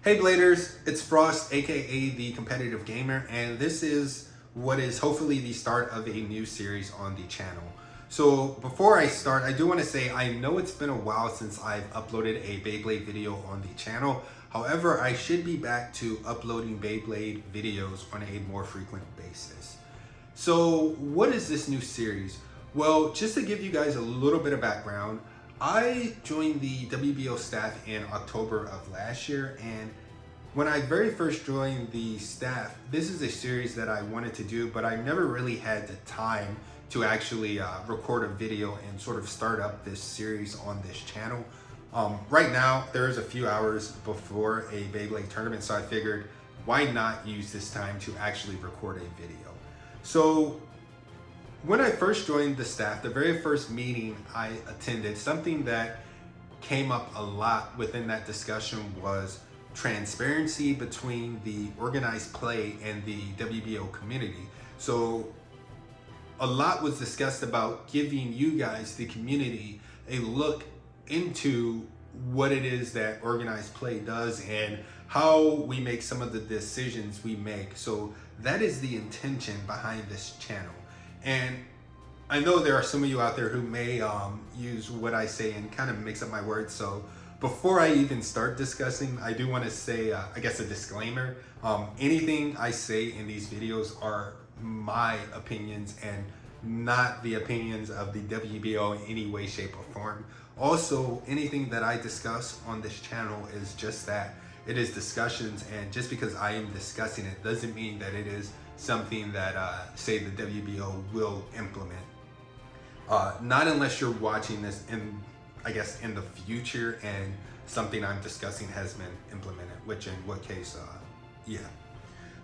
Hey Bladers, it's froztz, aka the competitive gamer, and this is what is hopefully the start of a new series on the channel. So before I start, I do want to say I know it's been a while since I've uploaded a Beyblade video on the channel. However, I should be back to uploading Beyblade videos on a more frequent basis. So what is this new series? Well, just to give you guys a little bit of background, I joined the WBO staff in October of last year, and when I very first joined the staff, this is a series that I wanted to do, but I never really had the time to actually record a video and sort of start up this series on this channel. Right now, there's a few hours before a Beyblade tournament, so I figured why not use this time to actually record a video. So when I first joined the staff, the very first meeting I attended, something that came up a lot within that discussion was transparency between the organized play and the WBO community. So a lot was discussed about giving you guys, the community, a look into what it is that organized play does and how we make some of the decisions we make. So that is the intention behind this channel. And I know there are some of you out there who may use what I say and kind of mix up my words. So before I even start discussing, I do want to say, I guess, a disclaimer. Anything I say in these videos are my opinions and not the opinions of the WBO in any way, shape, or form. Also, anything that I discuss on this channel is just that. It is discussions, and just because I am discussing it doesn't mean that it is something that, say, the WBO will implement. Not unless you're watching this in, I guess, in the future and something I'm discussing has been implemented, which in what case, yeah.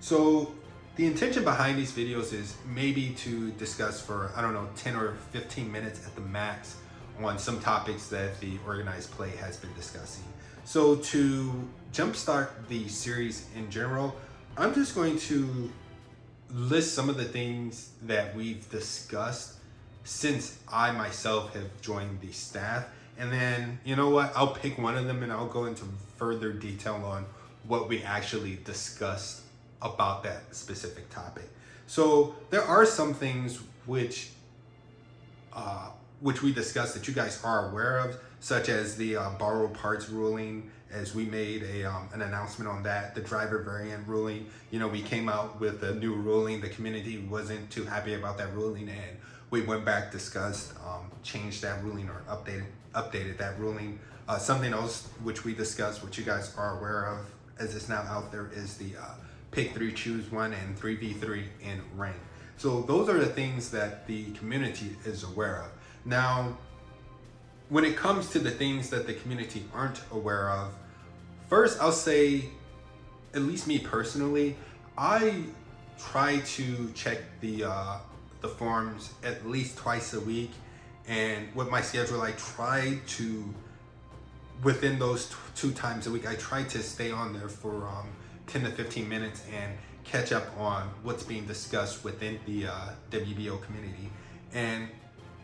So the intention behind these videos is maybe to discuss for, I don't know, 10 or 15 minutes at the max on some topics that the organized play has been discussing. So to jumpstart the series in general, I'm just going to list some of the things that we've discussed since I myself have joined the staff. And then, you know what, I'll pick one of them and I'll go into further detail on what we actually discussed about that specific topic. So there are some things which we discussed that you guys are aware of, such as the borrowed parts ruling, as we made an announcement on that, the driver variant ruling. You know, we came out with a new ruling. The community wasn't too happy about that ruling, and we went back, discussed, changed that ruling or updated that ruling. Something else which we discussed, which you guys are aware of as it's now out there, is the pick 3, choose 1 and 3v3 in rank. So those are the things that the community is aware of. Now, when it comes to the things that the community aren't aware of, first I'll say, at least me personally, I try to check the forums at least twice a week, and with my schedule I try to, within those 2 times a week, I try to stay on there for 10 to 15 minutes and catch up on what's being discussed within the WBO community. And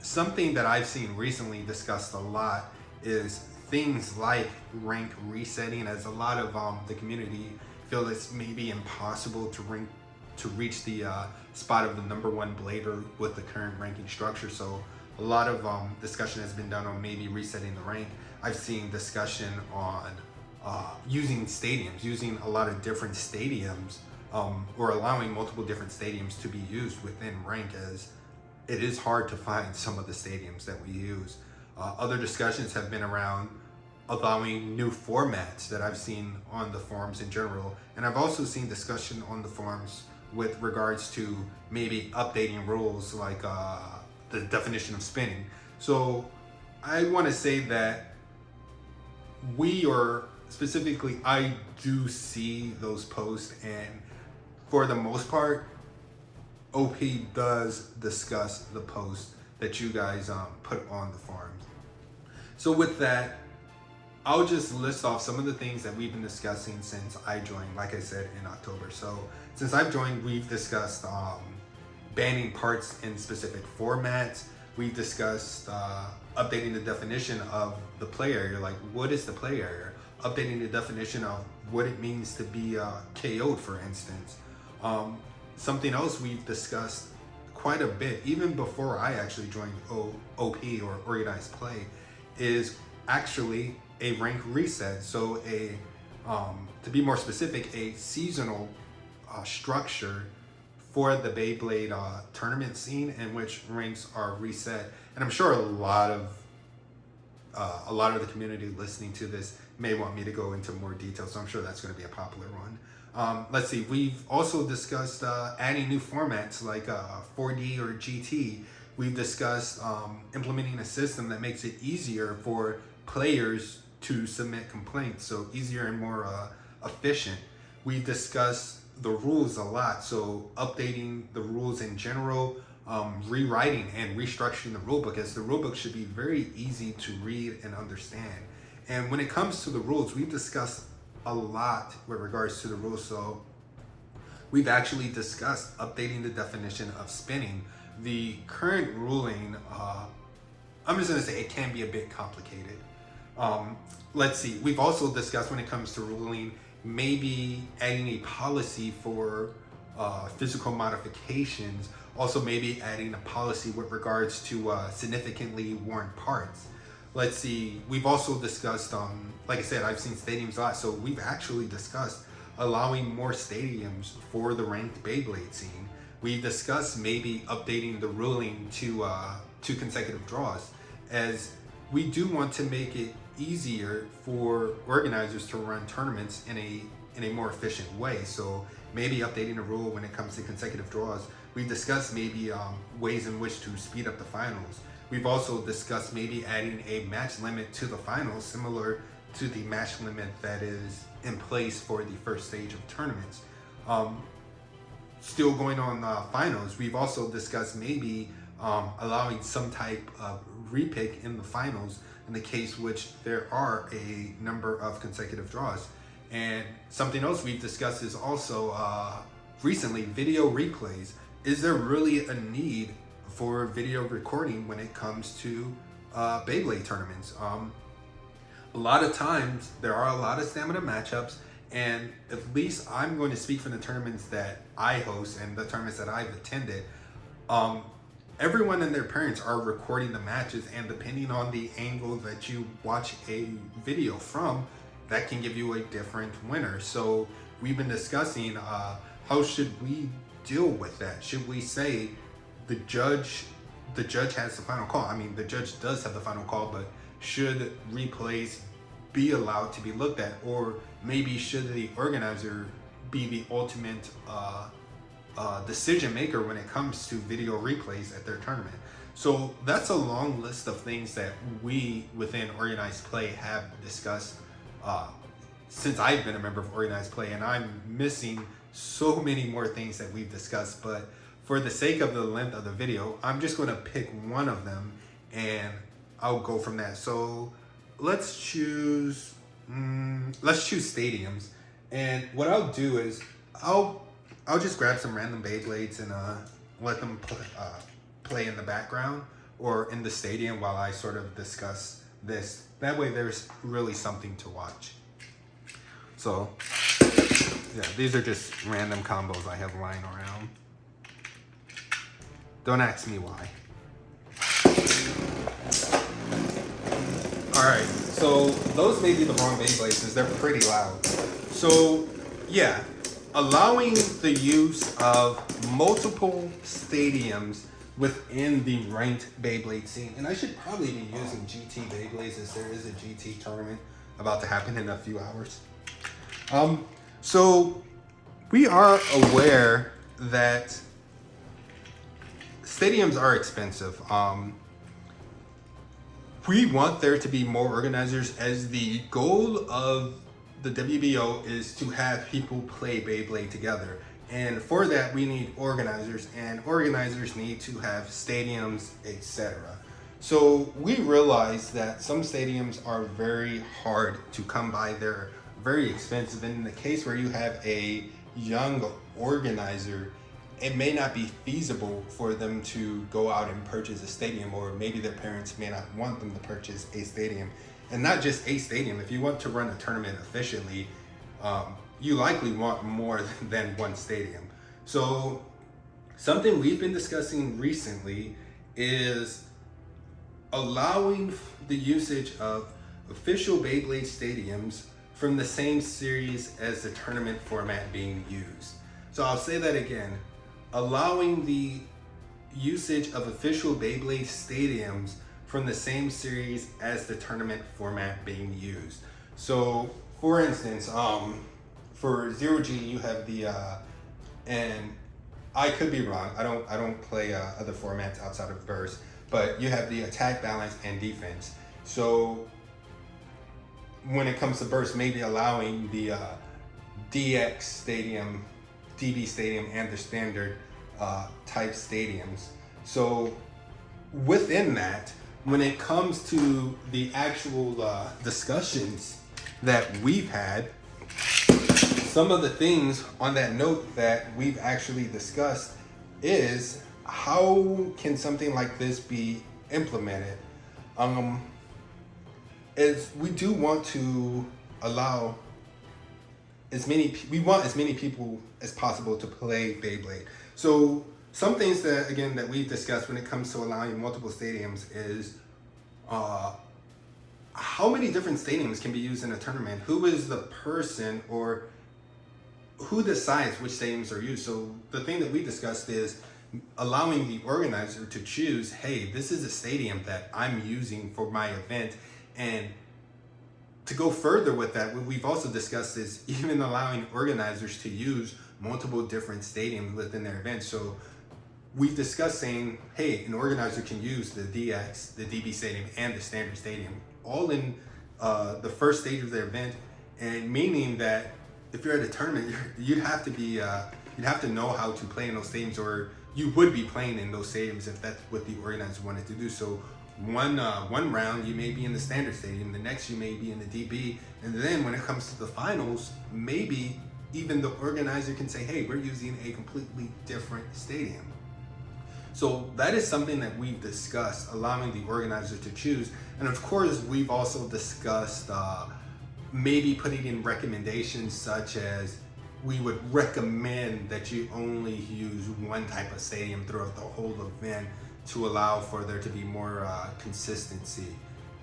something that I've seen recently discussed a lot is things like rank resetting, as a lot of the community feel it's maybe impossible to reach the spot of the #1 blader with the current ranking structure. So a lot of discussion has been done on maybe resetting the rank. I've seen discussion on using stadiums, using a lot of different stadiums, or allowing multiple different stadiums to be used within rank, as it is hard to find some of the stadiums that we use. Other discussions have been around allowing new formats that I've seen on the forums in general. And I've also seen discussion on the forums with regards to maybe updating rules like the definition of spinning. So I want to say that I do see those posts, and for the most part, OP does discuss the posts that you guys put on the forums. So with that, I'll just list off some of the things that we've been discussing since I joined, like I said, in October. So since I've joined, we've discussed banning parts in specific formats. We discussed updating the definition of the play area. Like, what is the play area? updating the definition of what it means to be KO'd, for instance. Something else we've discussed quite a bit, even before I actually joined OP or Organized Play, is actually a rank reset. So to be more specific, a seasonal structure for the Beyblade tournament scene in which ranks are reset. And I'm sure a lot of the community listening to this may want me to go into more detail, so I'm sure that's going to be a popular one. Let's see, we've also discussed adding new formats like 4D or GT. We've discussed implementing a system that makes it easier for players to submit complaints, so easier and more efficient. We've discussed the rules a lot, so updating the rules in general, rewriting and restructuring the rulebook, as the rulebook should be very easy to read and understand. And when it comes to the rules, we've discussed a lot with regards to the rules. So we've actually discussed updating the definition of spinning. The current ruling, I'm just going to say it can be a bit complicated. Let's see, we've also discussed when it comes to ruling, maybe adding a policy for physical modifications, also maybe adding a policy with regards to significantly worn parts. Let's see, we've also discussed, like I said, I've seen stadiums a lot, so we've actually discussed allowing more stadiums for the ranked Beyblade scene. We've discussed maybe updating the ruling to 2 consecutive draws, as we do want to make it easier for organizers to run tournaments in a more efficient way. So maybe updating the rule when it comes to consecutive draws. We've discussed maybe ways in which to speed up the finals. We've also discussed maybe adding a match limit to the finals, similar to the match limit that is in place for the first stage of tournaments. Still going on finals, we've also discussed maybe allowing some type of repick in the finals in the case which there are a number of consecutive draws. And something else we've discussed is also recently video replays. Is there really a need for video recording when it comes to Beyblade tournaments? A lot of times there are a lot of stamina matchups, and at least I'm going to speak for the tournaments that I host and the tournaments that I've attended. Everyone and their parents are recording the matches, and depending on the angle that you watch a video from, that can give you a different winner. So we've been discussing how should we deal with that? Should we say the judge has the final call? I mean, the judge does have the final call, but should replays be allowed to be looked at? Or maybe should the organizer be the ultimate decision maker when it comes to video replays at their tournament? So that's a long list of things that we within Organized Play have discussed since I've been a member of Organized Play, and I'm missing so many more things that we've discussed, but for the sake of the length of the video, I'm just going to pick one of them and I'll go from that. So let's choose stadiums, and what I'll do is I'll just grab some random Beyblades and let them play in the background or in the stadium while I sort of discuss this. That way there's really something to watch. So yeah, these are just random combos I have lying around. Don't ask me why. Alright, so those may be the wrong Beyblades because they're pretty loud. So yeah, allowing the use of multiple stadiums within the ranked Beyblade scene. And I should probably be using GT Beyblades, as there is a GT tournament about to happen in a few hours. So we are aware that stadiums are expensive. We want there to be more organizers, as the goal of the WBO is to have people play Beyblade together. And for that, we need organizers, and organizers need to have stadiums, etc. So we realize that some stadiums are very hard to come by. They're very expensive. And in the case where you have a young organizer, it may not be feasible for them to go out and purchase a stadium, or maybe their parents may not want them to purchase a stadium. And not just a stadium. If you want to run a tournament efficiently, you likely want more than one stadium. So something we've been discussing recently is allowing the usage of official Beyblade stadiums from the same series as the tournament format being used. So I'll say that again. Allowing the usage of official Beyblade stadiums from the same series as the tournament format being used. So for instance, for 0G you have the and I could be wrong, I don't play other formats outside of Burst, but you have the attack, balance, and defense. So when it comes to Burst, maybe allowing the DX stadium, DB stadium, and the standard type stadiums. So within that, when it comes to the actual discussions that we've had, some of the things on that note that we've actually discussed is how can something like this be implemented? Is we do want to allow we want as many people as possible to play Beyblade. So some things that, again, that we've discussed when it comes to allowing multiple stadiums is how many different stadiums can be used in a tournament? Who is the person, or who decides which stadiums are used? So the thing that we discussed is allowing the organizer to choose, hey, this is a stadium that I'm using for my event. And to go further with that, what we've also discussed is even allowing organizers to use multiple different stadiums within their event. So we've discussed saying, hey, an organizer can use the DX, the DB stadium, and the standard stadium, all in the first stage of their event. And meaning that if you're at a tournament, you'd have to know how to play in those stadiums, or you would be playing in those stadiums if that's what the organizer wanted to do. So one round you may be in the standard stadium, the next you may be in the DB, and then when it comes to the finals, maybe even the organizer can say, hey, we're using a completely different stadium. So that is something that we've discussed, allowing the organizer to choose. And of course, we've also discussed maybe putting in recommendations such as we would recommend that you only use one type of stadium throughout the whole event to allow for there to be more consistency.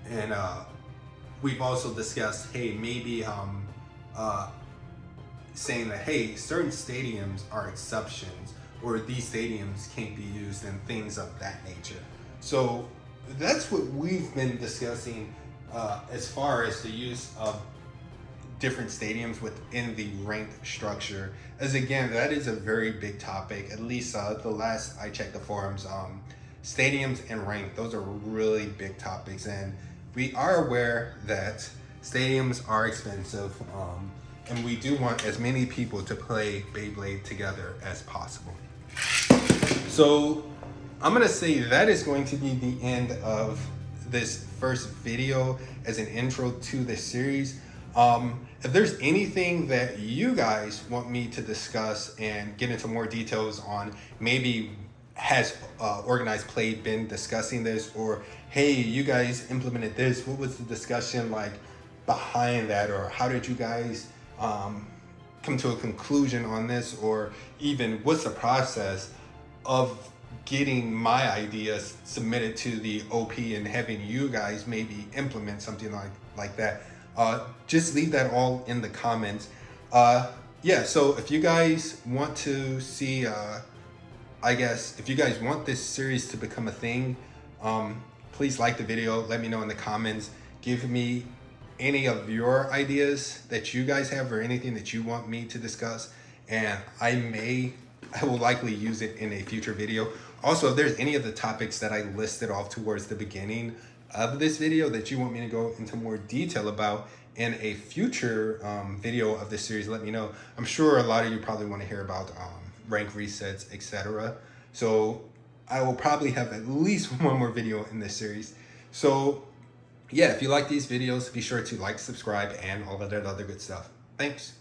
And we've also discussed, hey, maybe saying that, hey, certain stadiums are exceptions, or these stadiums can't be used, and things of that nature. So that's what we've been discussing as far as the use of different stadiums within the ranked structure. As again, that is a very big topic. At least the last I checked the forums, stadiums and ranked, those are really big topics, and we are aware that stadiums are expensive, and we do want as many people to play Beyblade together as possible. So I'm gonna say that is going to be the end of this first video as an intro to this series. If there's anything that you guys want me to discuss and get into more details on, maybe has Organized Play been discussing this, or hey, you guys implemented this, what was the discussion like behind that, or how did you guys come to a conclusion on this, or even what's the process of getting my ideas submitted to the OP and having you guys maybe implement something like that. Just leave that all in the comments. Yeah, so if you guys want to see, I guess, if you guys want this series to become a thing, please like the video, let me know in the comments, give me any of your ideas that you guys have, or anything that you want me to discuss, and I will likely use it in a future video. Also, if there's any of the topics that I listed off towards the beginning of this video that you want me to go into more detail about in a future video of this series, let me know. I'm sure a lot of you probably want to hear about rank resets, etc. So I will probably have at least one more video in this series. So yeah, if you like these videos, be sure to like, subscribe, and all of that other good stuff. Thanks.